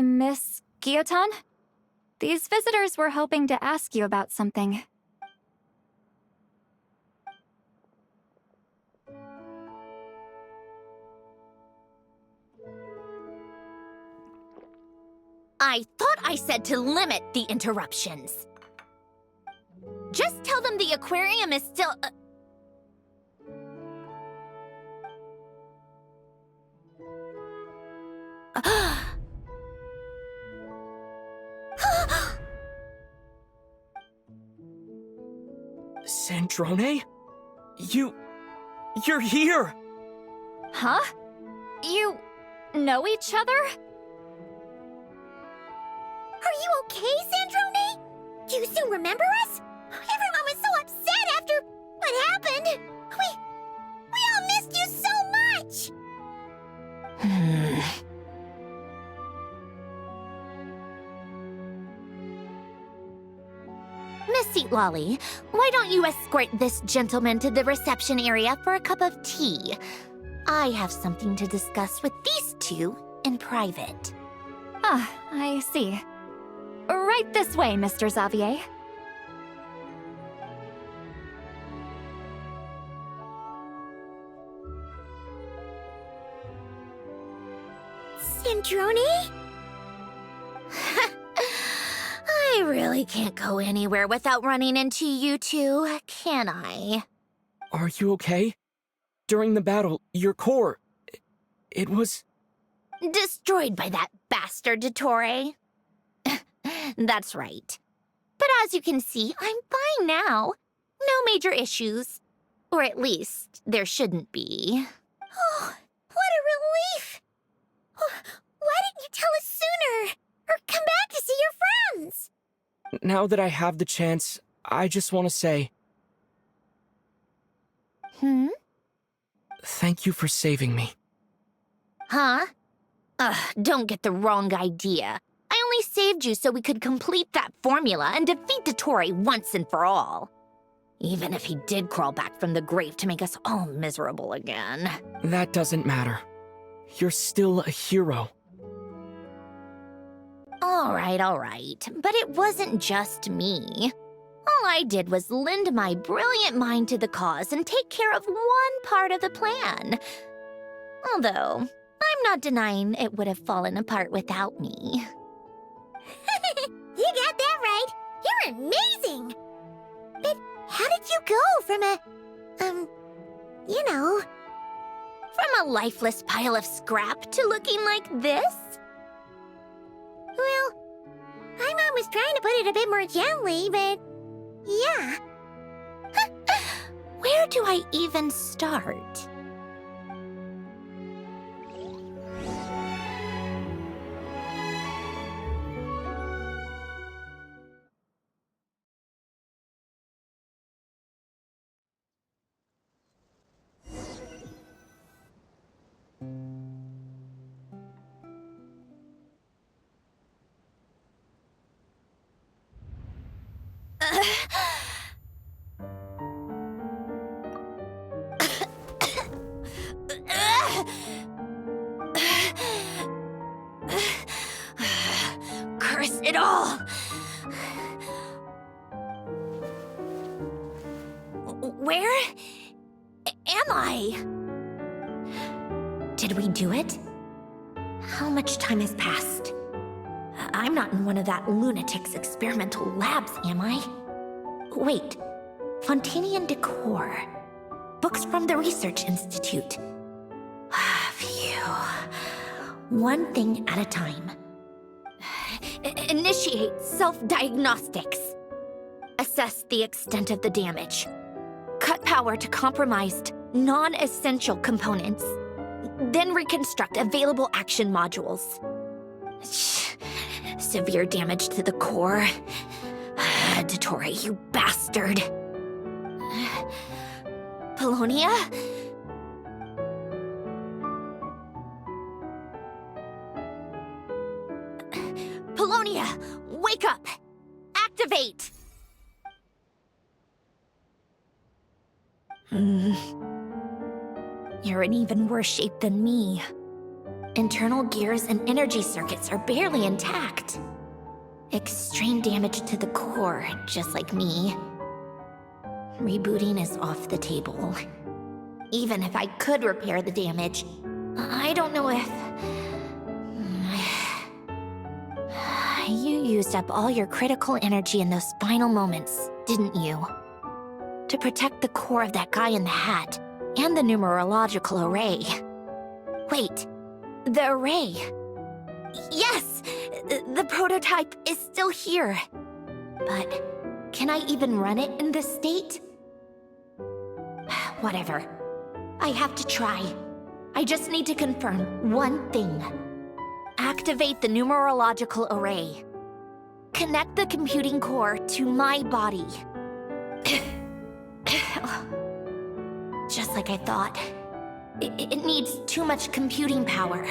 Miss Guillotin? These visitors were hoping to ask you about something. I thought I said to limit the interruptions. Just tell them the aquarium is still... Sandrone? You're here! Huh? You know each other? Are you okay, Sandrone? Do you still remember us? Everyone was so upset after what happened. We all missed you so much! Miss Seat Lolly, why don't you escort this gentleman to the reception area for a cup of tea? I have something to discuss with these two in private. Ah, I see. Right this way, Mr. Xavier. Sandrone? I really can't go anywhere without running into you two, can I? Are you okay? During the battle, your core... it was... Destroyed by that bastard Dottore. That's right. But as you can see, I'm fine now. No major issues. Or at least, there shouldn't be. Oh, what a relief! Why didn't you tell us sooner? Or come back to see your friends? Now that I have the chance, I just want to say... Thank you for saving me. Huh? Don't get the wrong idea. I only saved you so we could complete that formula and defeat Dottore once and for all. Even if he did crawl back from the grave to make us all miserable again. That doesn't matter. You're still a hero. All right. But it wasn't just me. All I did was lend my brilliant mind to the cause and take care of one part of the plan. Although, I'm not denying it would have fallen apart without me. You got that right. You're amazing. But how did you go from from a lifeless pile of scrap to looking like this? Well, my mom was trying to put it a bit more gently, but yeah. Where do I even start? Curse it all! Where am I? Did we do it? How much time has passed? I'm not in one of that lunatic's experimental labs, am I? Wait, Fontanian decor. Books from the Research Institute. Phew. One thing at a time. Initiate self-diagnostics. Assess the extent of the damage. Cut power to compromised, non-essential components. Then reconstruct available action modules. Severe damage to the core. Dottore, you bastard. Polonia? Polonia, wake up! Activate! You're in even worse shape than me. Internal gears and energy circuits are barely intact. Extreme damage to the core, just like me. Rebooting is off the table. Even if I could repair the damage, I don't know if... You used up all your critical energy in those final moments, didn't you? To protect the core of that guy in the hat, and the numerological array. Wait, the array. Yes! The prototype is still here. But can I even run it in this state? Whatever. I have to try. I just need to confirm one thing. Activate the numerological array. Connect the computing core to my body. Just like I thought. It needs too much computing power.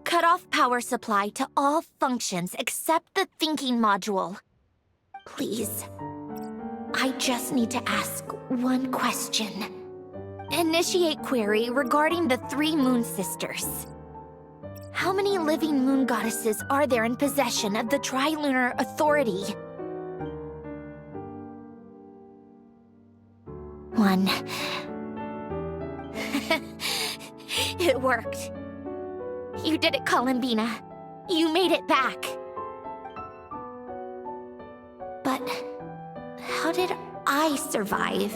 Cut off power supply to all functions except the thinking module. Please. I just need to ask one question. Initiate query regarding the 3 Moon Sisters. How many living moon goddesses are there in possession of the Trilunar Authority? 1. It worked. You did it, Columbina. You made it back. But how did I survive?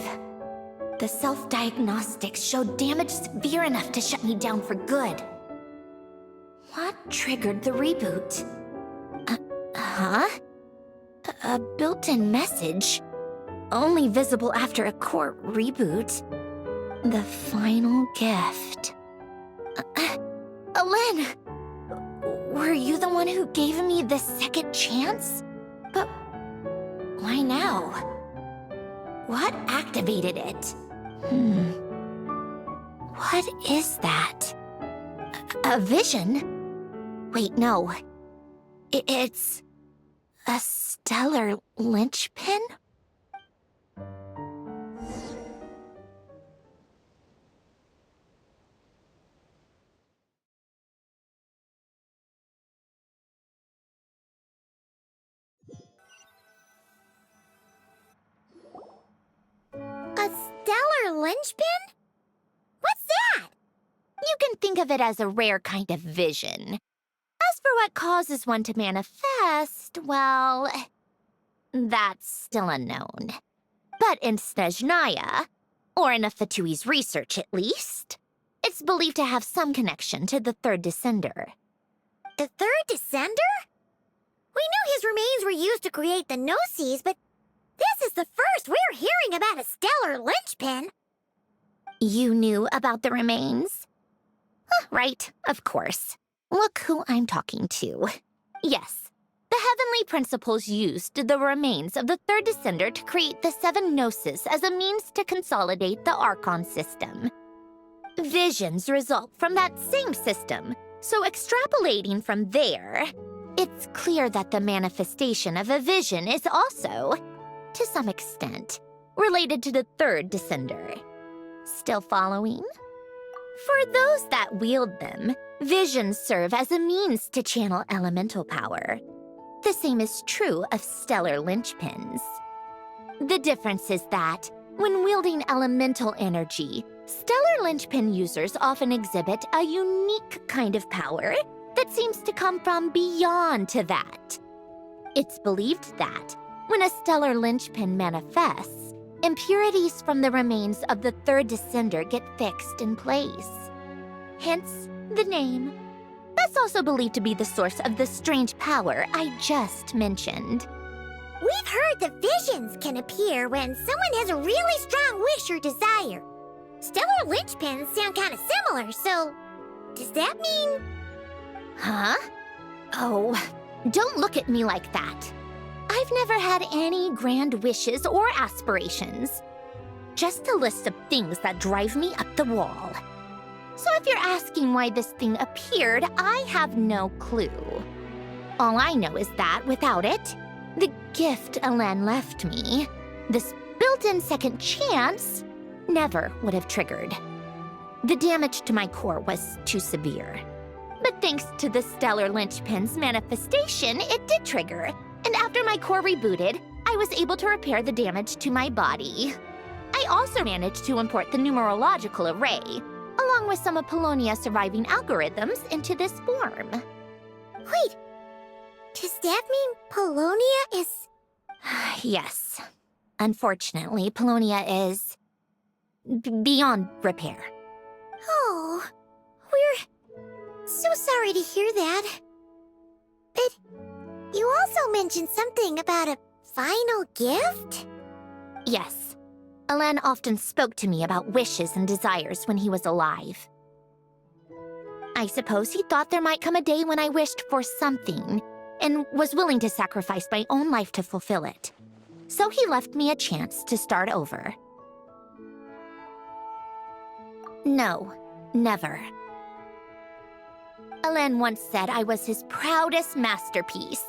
The self-diagnostics showed damage severe enough to shut me down for good. What triggered the reboot? A built-in message? Only visible after a core reboot. The final gift. Alen! Were you the one who gave me the second chance? But why now? What activated it? What is that? A vision? Wait, no. It's a stellar linchpin? A stellar linchpin? What's that? You can think of it as a rare kind of vision. As for what causes one to manifest, well, that's still unknown. But in Snezhnaya, or in a Fatui's research at least, it's believed to have some connection to the third descender. The third descender? We knew his remains were used to create the Gnosis, but this is the first we're hearing about a stellar linchpin. You knew about the remains? Right, of course. Look who I'm talking to. Yes, the heavenly principles used the remains of the third descender to create the 7 Gnosis as a means to consolidate the Archon system. Visions result from that same system, so extrapolating from there, it's clear that the manifestation of a vision is also, to some extent, related to the third descender. Still following? For those that wield them, visions serve as a means to channel elemental power. The same is true of stellar linchpins. The difference is that, when wielding elemental energy, stellar linchpin users often exhibit a unique kind of power that seems to come from beyond to that. It's believed that, when a stellar linchpin manifests, impurities from the remains of the third descender get fixed in place. Hence, the name. That's also believed to be the source of the strange power I just mentioned. We've heard that visions can appear when someone has a really strong wish or desire. Stellar linchpins sound kind of similar, so does that mean... Huh? Oh, don't look at me like that. I've never had any grand wishes or aspirations. Just a list of things that drive me up the wall. So if you're asking why this thing appeared, I have no clue. All I know is that without it, the gift Alen left me, this built-in second chance never would have triggered. The damage to my core was too severe. But thanks to the stellar linchpin's manifestation, it did trigger. And after my core rebooted, I was able to repair the damage to my body. I also managed to import the numerological array, along with some of Polonia's surviving algorithms, into this form. Wait, does that mean Polonia is... Yes. Unfortunately, Polonia is... beyond repair. Oh, we're so sorry to hear that. But you also mentioned something about a final gift? Yes. Alen often spoke to me about wishes and desires when he was alive. I suppose he thought there might come a day when I wished for something, and was willing to sacrifice my own life to fulfill it. So he left me a chance to start over. No, never. Alen once said I was his proudest masterpiece.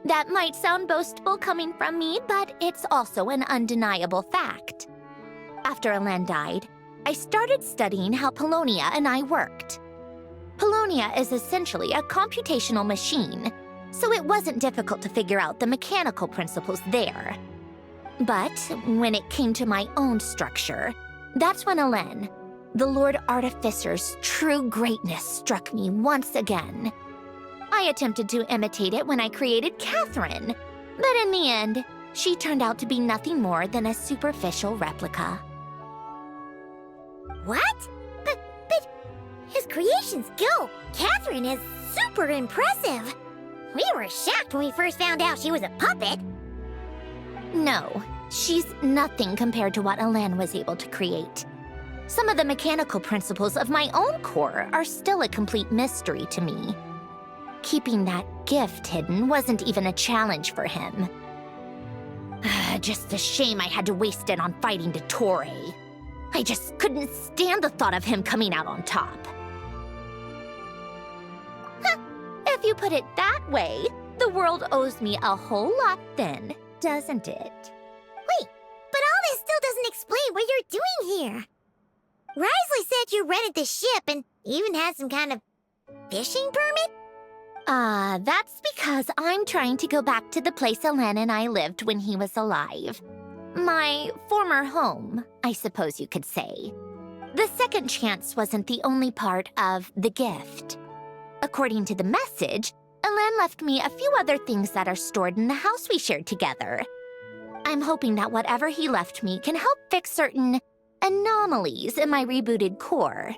That might sound boastful coming from me, but it's also an undeniable fact. After Alen died, I started studying how Polonia and I worked. Polonia is essentially a computational machine, so it wasn't difficult to figure out the mechanical principles there. But when it came to my own structure, that's when Alen, the Lord Artificer's true greatness, struck me once again. I attempted to imitate it when I created Catherine, but in the end, she turned out to be nothing more than a superficial replica. What? But his creations go. Catherine is super impressive. We were shocked when we first found out she was a puppet. No, she's nothing compared to what Alen was able to create. Some of the mechanical principles of my own core are still a complete mystery to me. Keeping that gift hidden wasn't even a challenge for him. Just a shame I had to waste it on fighting Dottore. I just couldn't stand the thought of him coming out on top. If you put it that way, the world owes me a whole lot then, doesn't it? Wait, but all this still doesn't explain what you're doing here. Risley said you rented the ship and even had some kind of fishing permit? That's because I'm trying to go back to the place Alen and I lived when he was alive. My former home, I suppose you could say. The second chance wasn't the only part of the gift. According to the message, Alen left me a few other things that are stored in the house we shared together. I'm hoping that whatever he left me can help fix certain anomalies in my rebooted core.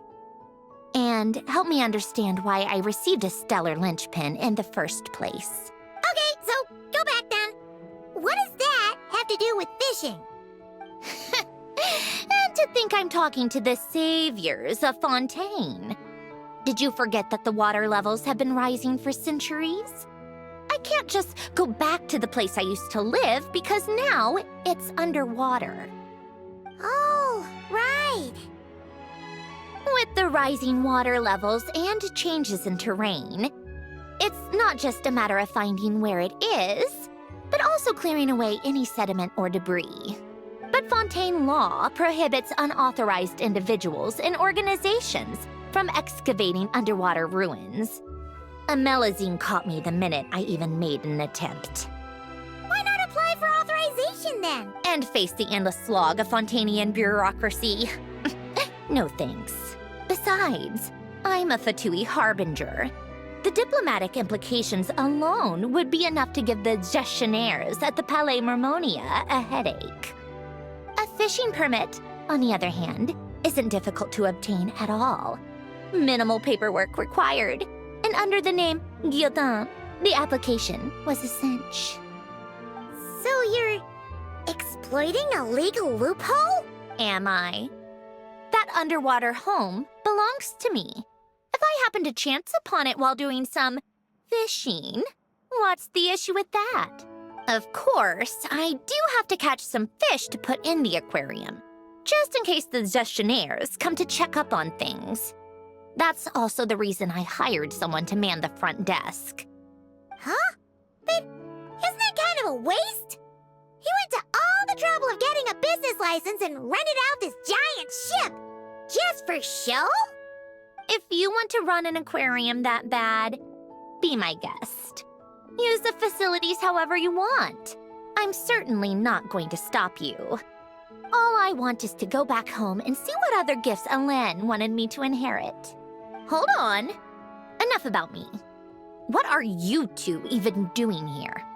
And help me understand why I received a stellar linchpin in the first place. Okay, so go back then. What does that have to do with fishing? And to think I'm talking to the saviors of Fontaine. Did you forget that the water levels have been rising for centuries? I can't just go back to the place I used to live because now it's underwater. Oh, right. With the rising water levels and changes in terrain, it's not just a matter of finding where it is, but also clearing away any sediment or debris. But Fontaine law prohibits unauthorized individuals and organizations from excavating underwater ruins. A Melazine caught me the minute I even made an attempt. Why not apply for authorization then? And face the endless slog of Fontainian bureaucracy. No thanks. Besides, I'm a Fatui Harbinger. The diplomatic implications alone would be enough to give the gestionnaires at the Palais Mermonia a headache. A fishing permit, on the other hand, isn't difficult to obtain at all. Minimal paperwork required, and under the name Guilledin, the application was a cinch. So you're exploiting a legal loophole? Am I? That underwater home belongs to me. If I happen to chance upon it while doing some fishing, what's the issue with that? Of course, I do have to catch some fish to put in the aquarium, just in case the gestionnaires come to check up on things. That's also the reason I hired someone to man the front desk. Huh? But isn't that kind of a waste? He went to all the the trouble of getting a business license and rented out this giant ship? Just for show? If you want to run an aquarium that bad, be my guest. Use the facilities however you want. I'm certainly not going to stop you. All I want is to go back home and see what other gifts Alain wanted me to inherit. Hold on. Enough about me. What are you two even doing here?